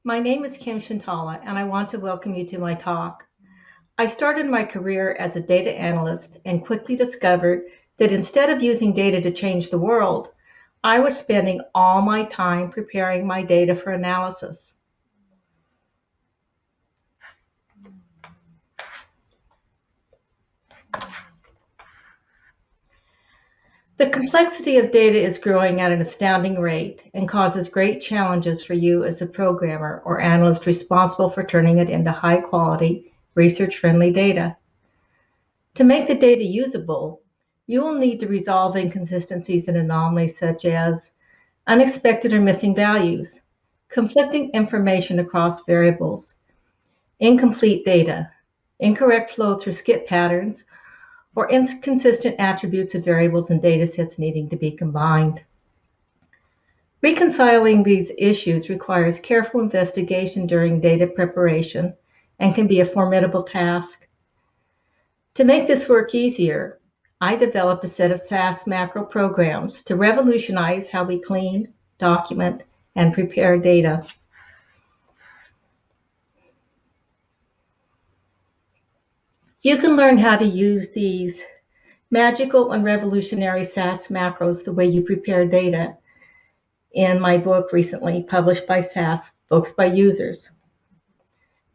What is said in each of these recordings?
My name is Kim Shintala, and I want to welcome you to my talk. I started my career as a data analyst and quickly discovered that instead of using data to change the world, I was spending all my time preparing my data for analysis. The complexity of data is growing at an astounding rate and causes great challenges for you as the programmer or analyst responsible for turning it into high-quality, research-friendly data. To make the data usable, you will need to resolve inconsistencies and anomalies such as unexpected or missing values, conflicting information across variables, incomplete data, incorrect flow through skip patterns, or inconsistent attributes of variables and datasets needing to be combined. Reconciling these issues requires careful investigation during data preparation and can be a formidable task. To make this work easier, I developed a set of SAS macro programs to revolutionize how we clean, document, and prepare data. You can learn how to use these magical and revolutionary SAS macros the way you prepare data in my book recently published by SAS, Books by Users.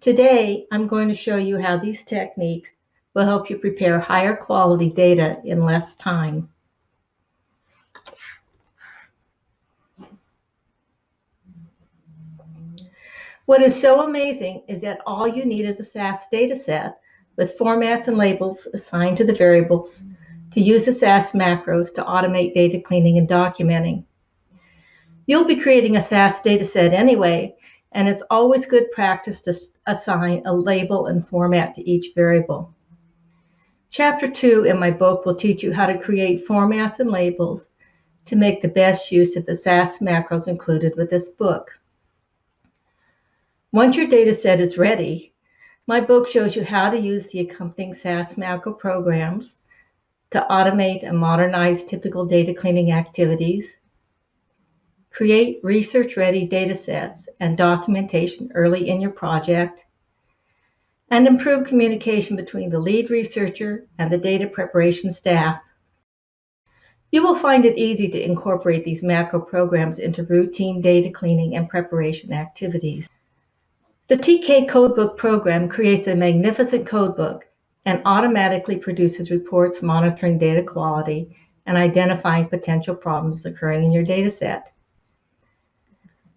Today, I'm going to show you how these techniques will help you prepare higher quality data in less time. What is so amazing is that all you need is a SAS dataset with formats and labels assigned to the variables to use the SAS macros to automate data cleaning and documenting. You'll be creating a SAS dataset anyway, and it's always good practice to assign a label and format to each variable. Chapter 2 in my book will teach you how to create formats and labels to make the best use of the SAS macros included with this book. Once your dataset is ready, my book shows you how to use the accompanying SAS macro programs to automate and modernize typical data cleaning activities, create research-ready datasets and documentation early in your project, and improve communication between the lead researcher and the data preparation staff. You will find it easy to incorporate these macro programs into routine data cleaning and preparation activities. The TK Codebook program creates a magnificent codebook and automatically produces reports monitoring data quality and identifying potential problems occurring in your dataset.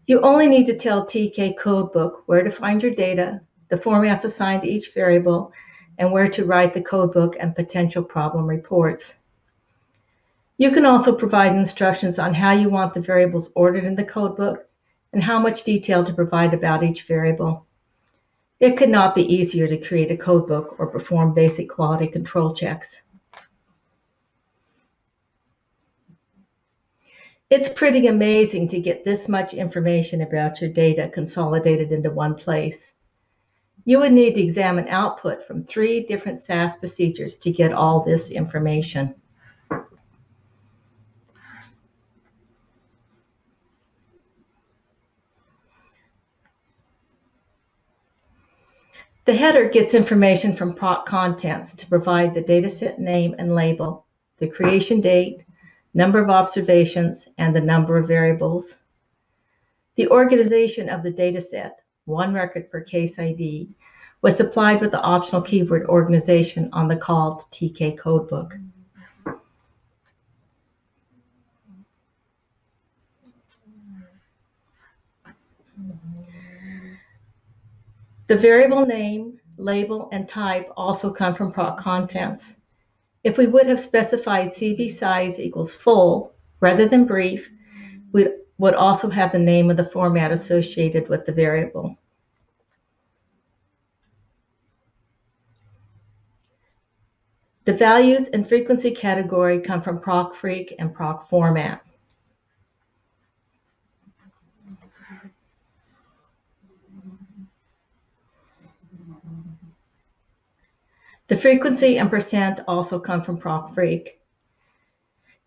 You only need to tell TK Codebook where to find your data, the formats assigned to each variable, and where to write the codebook and potential problem reports. You can also provide instructions on how you want the variables ordered in the codebook and how much detail to provide about each variable. It could not be easier to create a codebook or perform basic quality control checks. It's pretty amazing to get this much information about your data consolidated into one place. You would need to examine output from 3 different SAS procedures to get all this information. The header gets information from proc contents to provide the dataset name and label, the creation date, number of observations, and the number of variables. The organization of the dataset, one record per case ID, was supplied with the optional keyword organization on the call to TK Codebook. The variable name, label, and type also come from proc contents. If we would have specified CB size equals full rather than brief, we would also have the name of the format associated with the variable. The values and frequency category come from ProcFreq and ProcFormat. The frequency and percent also come from ProcFreq.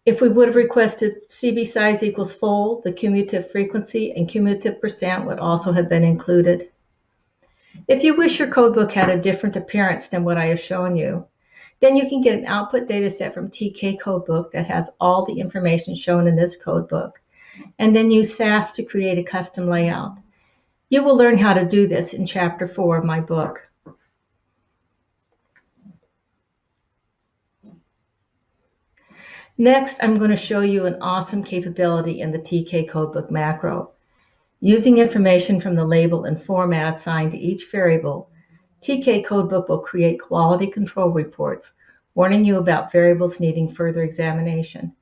If we would have requested CB size equals full, the cumulative frequency and cumulative percent would also have been included. If you wish your codebook had a different appearance than what I have shown you, then you can get an output dataset from TK Codebook that has all the information shown in this codebook, and then use SAS to create a custom layout. You will learn how to do this in Chapter 4 of my book. Next, I'm going to show you an awesome capability in the TK Codebook macro. Using information from the label and format assigned to each variable, TK Codebook will create quality control reports warning you about variables needing further examination.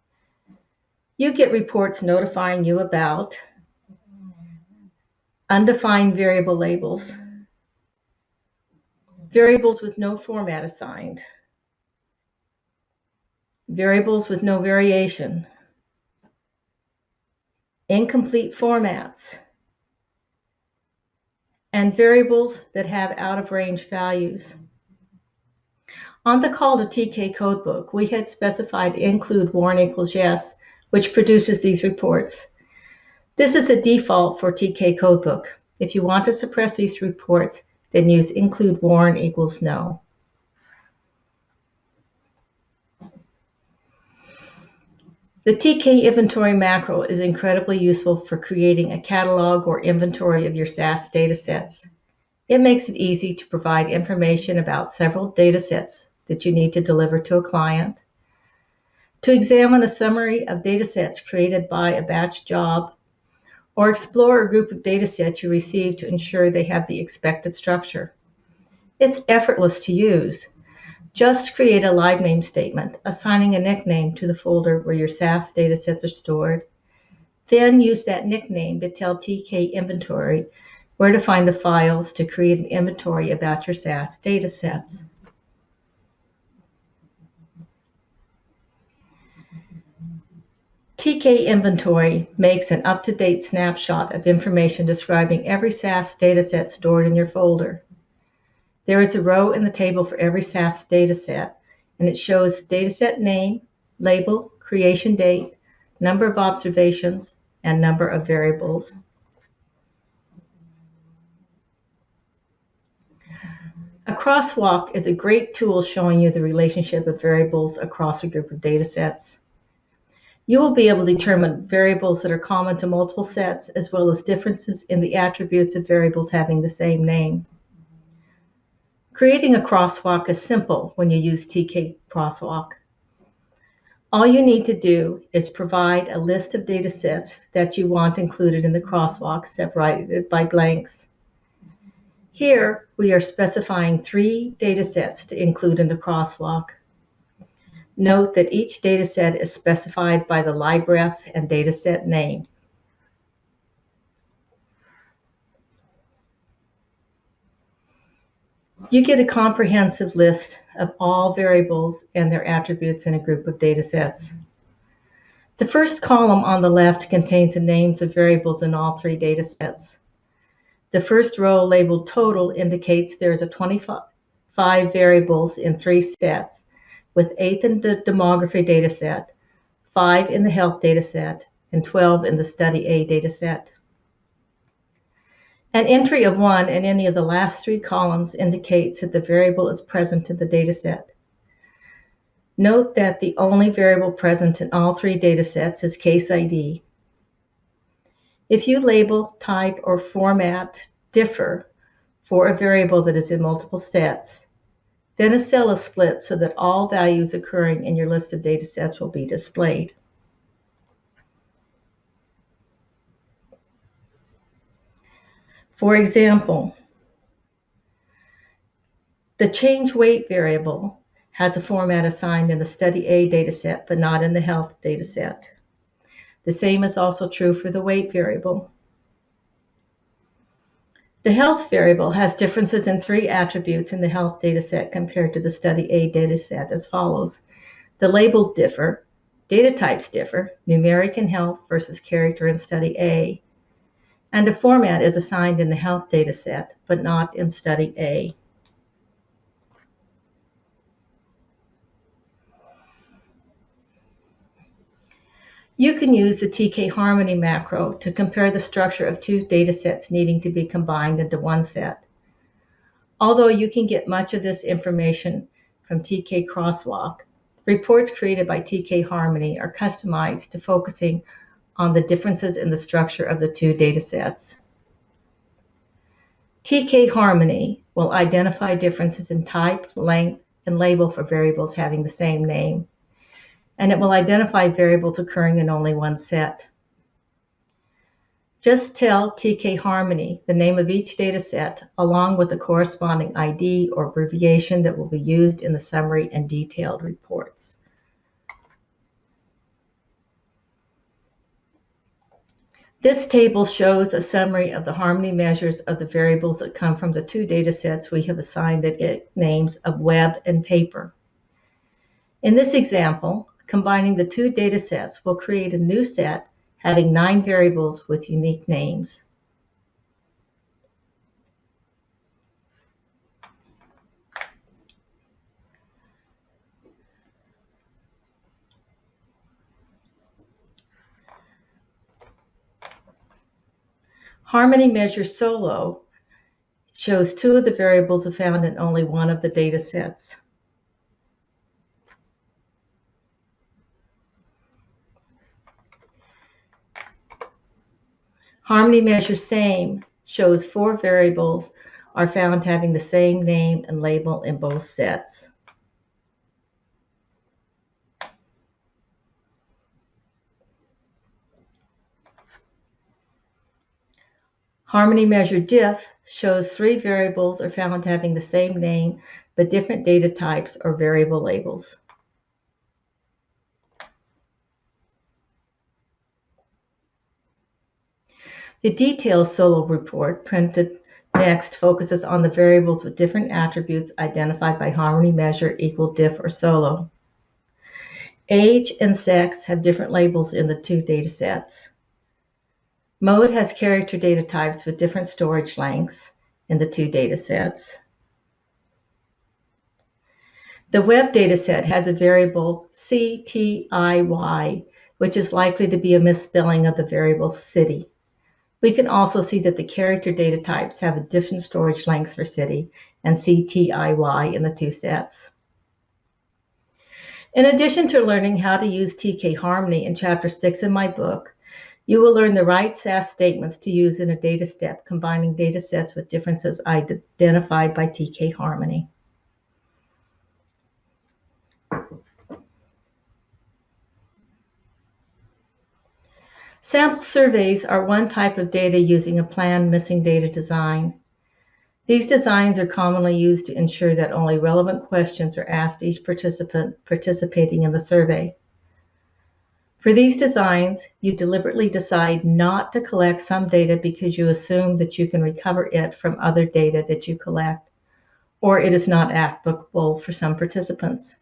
You get reports notifying you about undefined variable labels, variables with no format assigned, variables with no variation, incomplete formats, and variables that have out-of-range values. On the call to TK Codebook, we had specified include warn equals yes, which produces these reports. This is the default for TK Codebook. If you want to suppress these reports, then use include warn equals no. The TK inventory macro is incredibly useful for creating a catalog or inventory of your SAS datasets. It makes it easy to provide information about several datasets that you need to deliver to a client, to examine a summary of datasets created by a batch job, or explore a group of datasets you receive to ensure they have the expected structure. It's effortless to use. Just create a live name statement, assigning a nickname to the folder where your SAS datasets are stored. Then use that nickname to tell TK Inventory where to find the files to create an inventory about your SAS datasets. TK Inventory makes an up-to-date snapshot of information describing every SAS dataset stored in your folder. There is a row in the table for every SAS dataset, and it shows dataset name, label, creation date, number of observations, and number of variables. A crosswalk is a great tool showing you the relationship of variables across a group of datasets. You will be able to determine variables that are common to multiple sets, as well as differences in the attributes of variables having the same name. Creating a crosswalk is simple when you use TK Crosswalk. All you need to do is provide a list of datasets that you want included in the crosswalk, separated by blanks. Here, we are specifying 3 datasets to include in the crosswalk. Note that each dataset is specified by the libref and dataset name. You get a comprehensive list of all variables and their attributes in a group of datasets. The first column on the left contains the names of variables in all 3 datasets. The first row labeled total indicates there's a 25 variables in 3 sets, with 8 in the demography dataset, 5 in the health dataset, and 12 in the study A dataset. An entry of 1 in any of the last 3 columns indicates that the variable is present in the dataset. Note that the only variable present in all 3 datasets is case ID. If you label, type, or format differ for a variable that is in multiple sets, then a cell is split so that all values occurring in your list of datasets will be displayed. For example, the change weight variable has a format assigned in the study A dataset, but not in the health dataset. The same is also true for the weight variable. The health variable has differences in 3 attributes in the health dataset compared to the study A dataset as follows. The labels differ, data types differ, numeric in health versus character in study A, and a format is assigned in the health dataset, but not in study A. You can use the TK-harmony macro to compare the structure of two datasets needing to be combined into one set. Although you can get much of this information from TK-Crosswalk, reports created by TK-harmony are customized to focusing on the differences in the structure of the two datasets. TK-harmony will identify differences in type, length, and label for variables having the same name, and it will identify variables occurring in only one set. Just tell TK-harmony the name of each dataset along with the corresponding ID or abbreviation that will be used in the summary and detailed reports. This table shows a summary of the harmony measures of the variables that come from the two datasets we have assigned that get names of web and paper. In this example, combining the two datasets will create a new set having 9 variables with unique names. Harmony Measure Solo shows 2 of the variables are found in only one of the datasets. Harmony Measure Same shows 4 variables are found having the same name and label in both sets. Harmony Measure Diff shows 3 variables are found having the same name but different data types or variable labels. The detailed Solo report printed next focuses on the variables with different attributes identified by Harmony Measure equal Diff or Solo. Age and sex have different labels in the two datasets. Mode has character data types with different storage lengths in the two datasets. The web dataset has a variable CTIY, which is likely to be a misspelling of the variable city. We can also see that the character data types have a different storage lengths for city and CTIY in the two sets. In addition to learning how to use TK-harmony in Chapter 6 in my book, you will learn the right SAS statements to use in a data step combining data sets with differences identified by TK-harmony. Sample surveys are one type of data using a planned missing data design. These designs are commonly used to ensure that only relevant questions are asked each participant participating in the survey. For these designs, you deliberately decide not to collect some data because you assume that you can recover it from other data that you collect, or it is not applicable for some participants.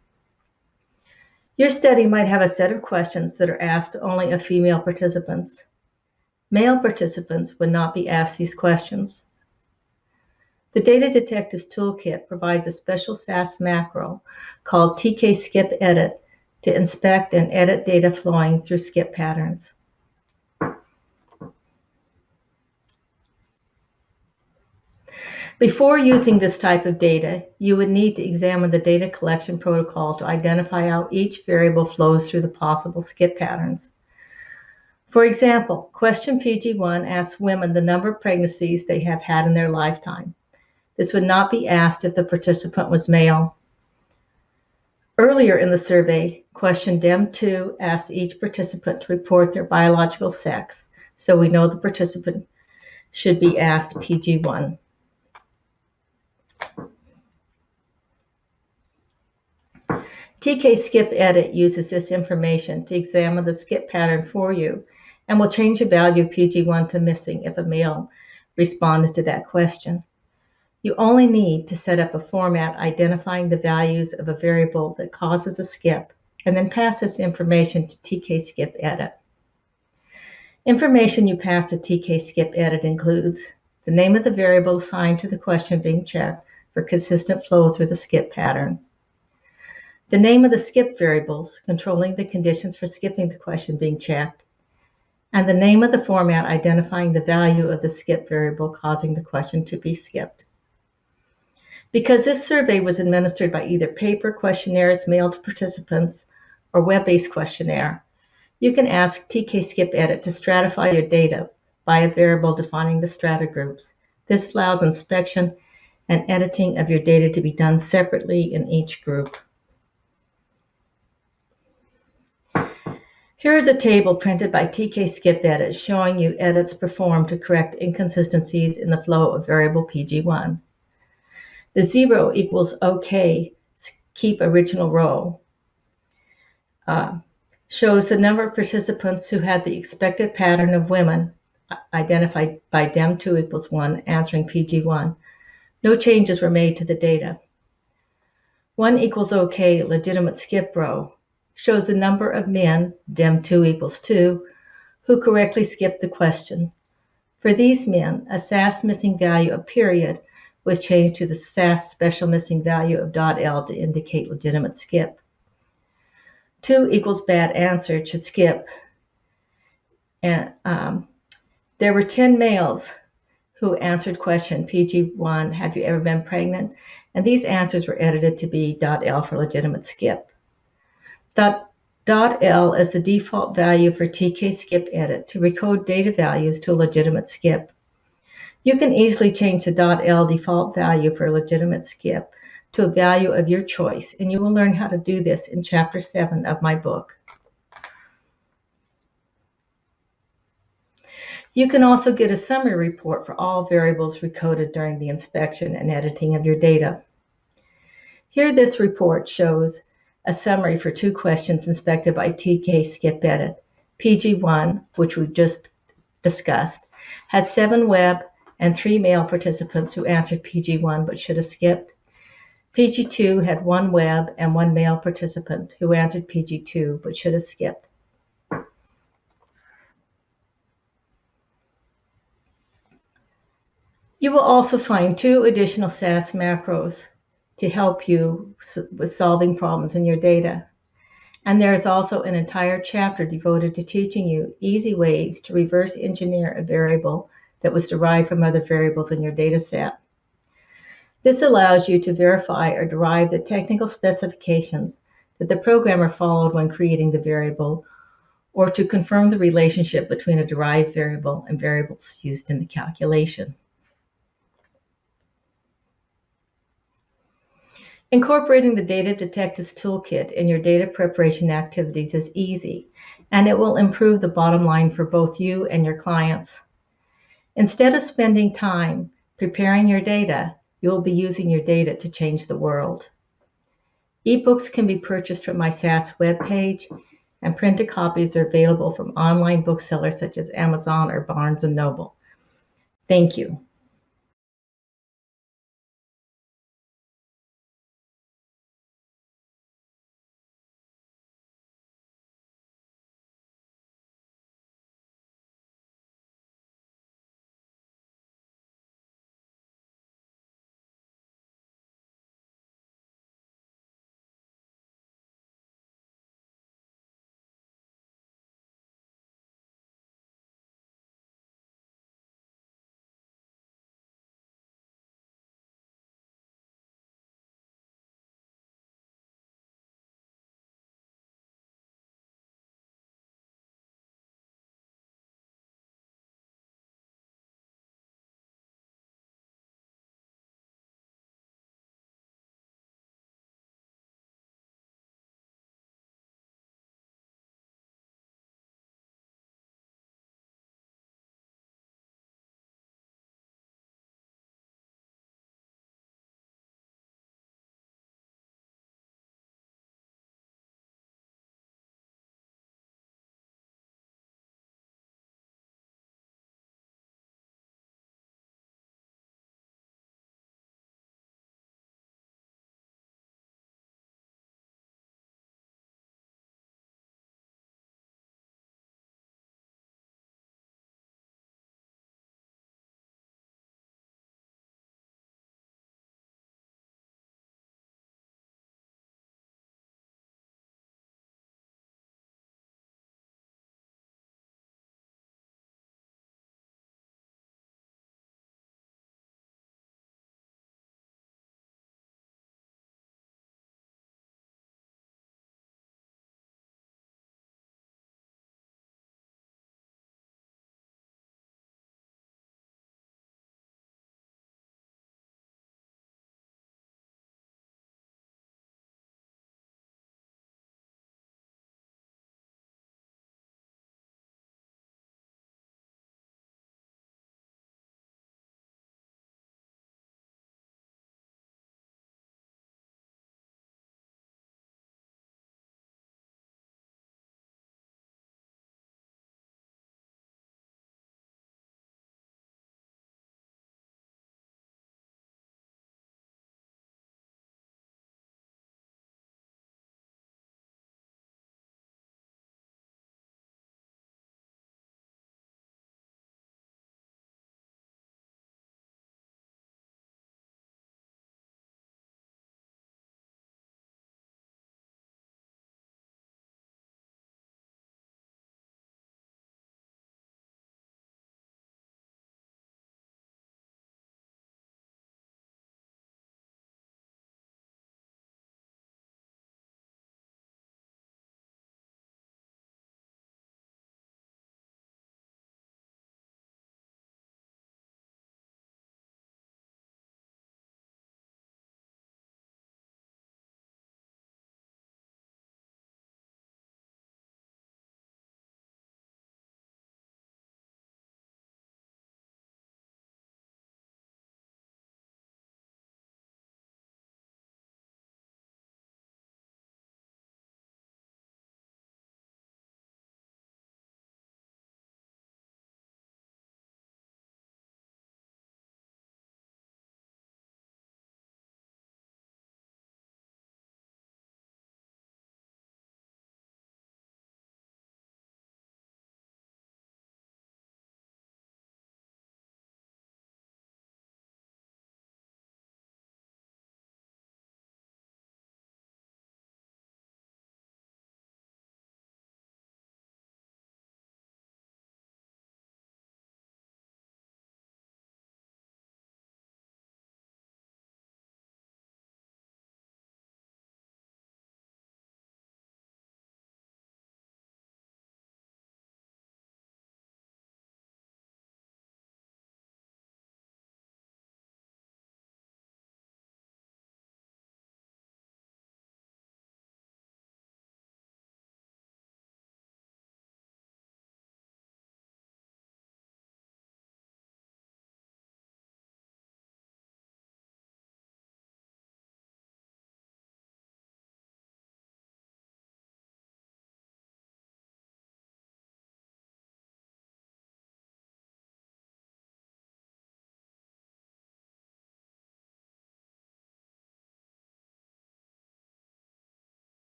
Your study might have a set of questions that are asked only of female participants. Male participants would not be asked these questions. The Data Detectives Toolkit provides a special SAS macro called TK-skip-edit to inspect and edit data flowing through skip patterns. Before using this type of data, you would need to examine the data collection protocol to identify how each variable flows through the possible skip patterns. For example, question PG1 asks women the number of pregnancies they have had in their lifetime. This would not be asked if the participant was male. Earlier in the survey, question DEM2 asks each participant to report their biological sex, so we know the participant should be asked PG1. TK-skip-edit uses this information to examine the skip pattern for you and will change the value of PG1 to missing if a male responded to that question. You only need to set up a format identifying the values of a variable that causes a skip and then pass this information to TK-skip-edit. Information you pass to TK-skip-edit includes the name of the variable assigned to the question being checked for consistent flow through the skip pattern, the name of the skip variables controlling the conditions for skipping the question being checked, and the name of the format identifying the value of the skip variable causing the question to be skipped. Because this survey was administered by either paper questionnaires mailed to participants or web-based questionnaire, you can ask TK-Skip-Edit to stratify your data by a variable defining the strata groups. This allows inspection and editing of your data to be done separately in each group. Here is a table printed by TK-Skip-Edit showing you edits performed to correct inconsistencies in the flow of variable PG1. The 0 equals OK, keep original row, shows the number of participants who had the expected pattern of women identified by DEM2 equals 1 answering PG1. No changes were made to the data. 1 equals OK, legitimate skip row, shows the number of men, DEM2 equals 2, who correctly skipped the question. For these men, a SAS missing value of period was changed to the SAS special missing value of .L to indicate legitimate skip. 2 equals bad answer, should skip. And there were 10 males who answered question PG1, have you ever been pregnant? And these answers were edited to be .L for legitimate skip. .L is the default value for TK-Skip-Edit to recode data values to a legitimate skip. You can easily change the .L default value for a legitimate skip to a value of your choice, and you will learn how to do this in Chapter 7 of my book. You can also get a summary report for all variables recoded during the inspection and editing of your data. Here, this report shows a summary for 2 questions inspected by TK-Skip-Edit. PG1, which we just discussed, had 7 web and 3 male participants who answered PG1 but should have skipped. PG2 had 1 web and 1 male participant who answered PG2 but should have skipped. You will also find 2 additional SAS macros to help you with solving problems in your data. And there is also an entire chapter devoted to teaching you easy ways to reverse engineer a variable that was derived from other variables in your data set. This allows you to verify or derive the technical specifications that the programmer followed when creating the variable, or to confirm the relationship between a derived variable and variables used in the calculation. Incorporating the Data Detectives Toolkit in your data preparation activities is easy, and it will improve the bottom line for both you and your clients. Instead of spending time preparing your data, you will be using your data to change the world. Ebooks can be purchased from my SAS webpage, and printed copies are available from online booksellers such as Amazon or Barnes & Noble. Thank you.